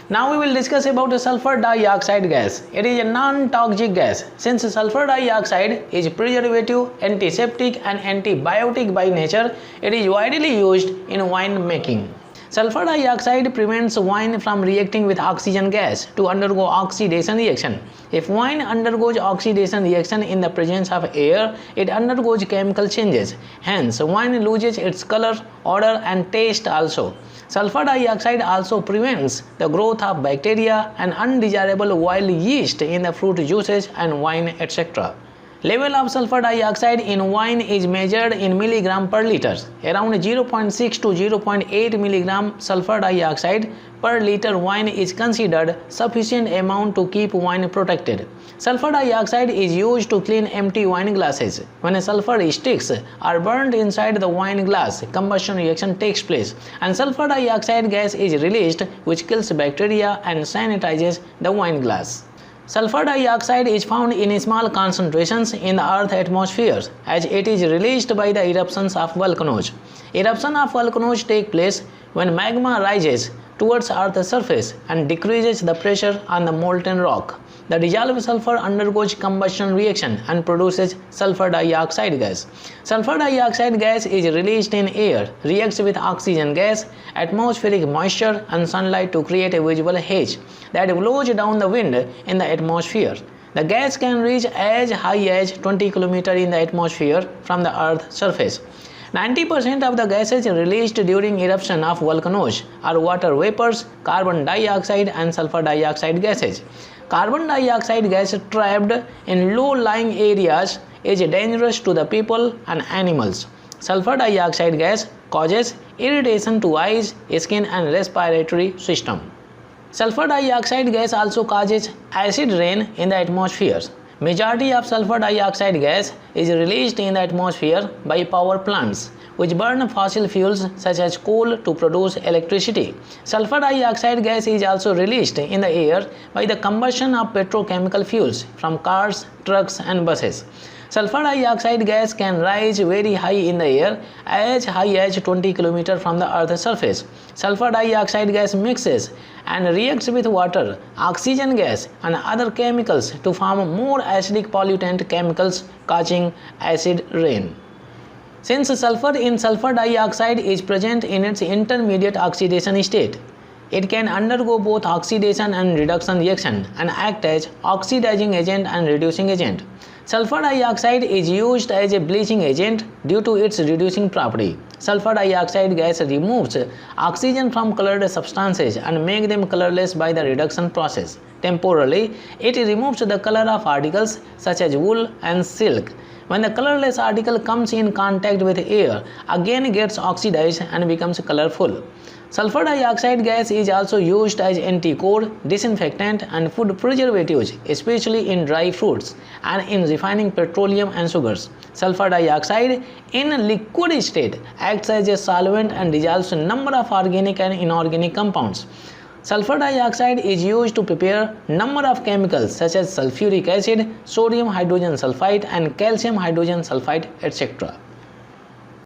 Now we will discuss about the sulfur dioxide gas. It is a non-toxic gas. Since sulfur dioxide is preservative, antiseptic and antibiotic by nature, it is widely used in wine making. Sulfur dioxide prevents wine from reacting with oxygen gas to undergo oxidation reaction. If wine undergoes oxidation reaction in the presence of air, it undergoes chemical changes. Hence, wine loses its color, odor and taste also. Sulfur dioxide also prevents the growth of bacteria and undesirable wild yeast in the fruit juices and wine, etc. Level of sulfur dioxide in wine is measured in milligram per liter. Around 0.6 to 0.8 milligram sulfur dioxide per liter wine is considered sufficient amount to keep wine protected. Sulfur dioxide is used to clean empty wine glasses. When sulfur sticks are burnt inside the wine glass, combustion reaction takes place and sulfur dioxide gas is released, which kills bacteria and sanitizes the wine glass. Sulfur dioxide is found in small concentrations in the Earth's atmosphere as it is released by the eruptions of volcanoes. Eruption of volcanoes take place when magma rises towards Earth's surface and decreases the pressure on the molten rock. The dissolved sulfur undergoes combustion reaction and produces sulfur dioxide gas. Sulfur dioxide gas is released in air, reacts with oxygen gas, atmospheric moisture and sunlight to create a visible haze that blows down the wind in the atmosphere. The gas can reach as high as 20 km in the atmosphere from the Earth's surface. 90% of the gases released during eruption of volcanoes are water vapors, carbon dioxide and sulfur dioxide gases. Carbon dioxide gas trapped in low-lying areas is dangerous to the people and animals. Sulfur dioxide gas causes irritation to eyes, skin and respiratory system. Sulfur dioxide gas also causes acid rain in the atmosphere. Majority of sulfur dioxide gas is released in the atmosphere by power plants, which burn fossil fuels such as coal to produce electricity. Sulfur dioxide gas is also released in the air by the combustion of petrochemical fuels from cars, trucks and buses. Sulfur dioxide gas can rise very high in the air, as high as 20 km from the Earth's surface. Sulfur dioxide gas mixes and reacts with water, oxygen gas and other chemicals to form more acidic pollutant chemicals, causing acid rain. Since sulfur in sulfur dioxide is present in its intermediate oxidation state, it can undergo both oxidation and reduction reaction and act as oxidizing agent and reducing agent. Sulfur dioxide is used as a bleaching agent due to its reducing property. Sulfur dioxide gas removes oxygen from colored substances and makes them colorless by the reduction process. Temporarily, it removes the color of articles such as wool and silk. When the colorless article comes in contact with air, again gets oxidized and becomes colorful. Sulfur dioxide gas is also used as anti-corrode, disinfectant and food preservatives, especially in dry fruits and in refining petroleum and sugars. Sulfur dioxide in liquid state acts as a solvent and dissolves a number of organic and inorganic compounds. Sulfur dioxide is used to prepare number of chemicals such as sulfuric acid, sodium hydrogen sulfide and calcium hydrogen sulfide, etc.